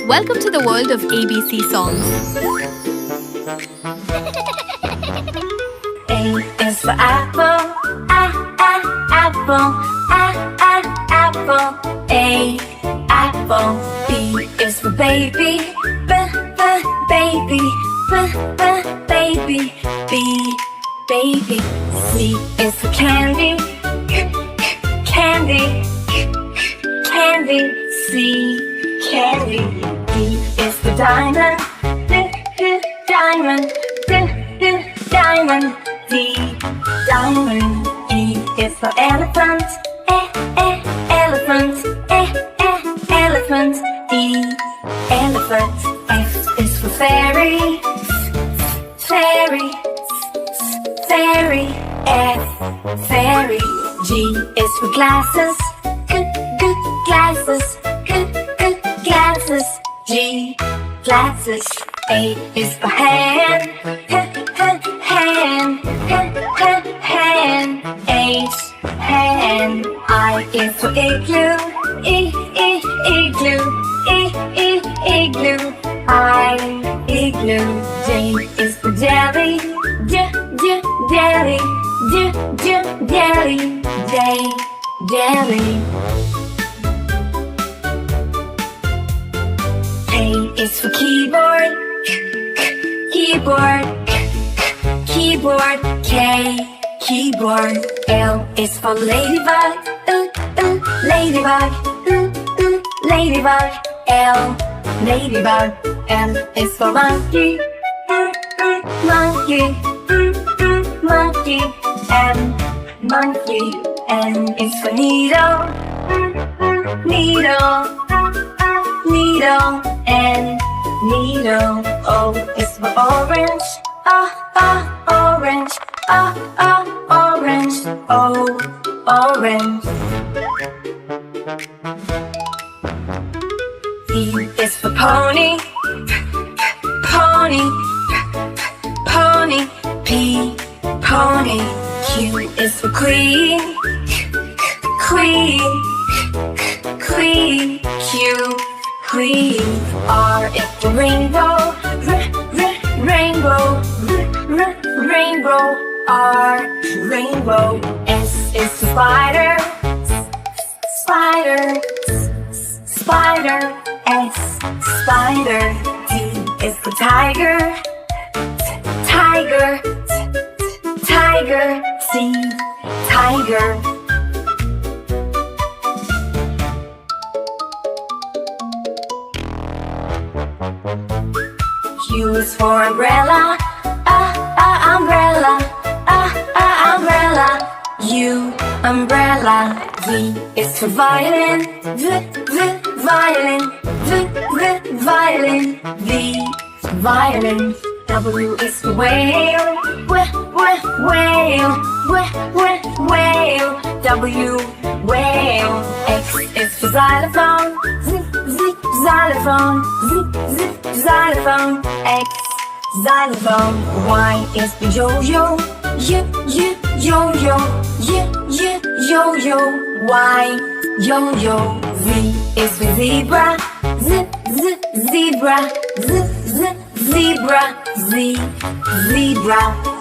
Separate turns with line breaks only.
Welcome to the world of ABC songs.
A is for apple, apple, apple. A, apple. B is for baby, baby, baby. B, baby. C is for candy, candy, candy. C, candy. D is for diamond, diamond, diamond. D, diamond. E is for elephant, elephant, elephant. E, elephant. F is for fairy, fairy, fairy. F, fairy. G is for glasses, glasses, glasses. G, glasses. A is for hand, hand, hand. H, hand. I is for igloo, igloo, igloo. I, igloo. J is for jelly, jelly, jelly. J, jelly. K is for keyboard, keyboard, keyboard. K, keyboard. L is for ladybug, ladybug, ladybug. L, ladybug. M is for monkey, monkey, monkey. M, monkey. N is for needle, needle, needle. N, needle. O is for orange, orange, orange. O, orange. P is for pony, pony, pony. P, pony. Q is for queen, queen, queen. Q, queen. R is for rainbow, rainbow, rainbow. R, rainbow. S is for spider, spider, spider. S, spider. T is for tiger, tiger, tiger. C, tiger. Q is for umbrella, umbrella, umbrella. U, umbrella. V is for violin, violin, violin. V, violin. W is for whale, whale, whale. W, whale. X is for xylophone, xylophone, xylophone. X, xylophone. Y is for yo-yo, yo-yo, yo-yo. Y, yo-yo. Z is for zebra, zebra, zebra. Z, zebra.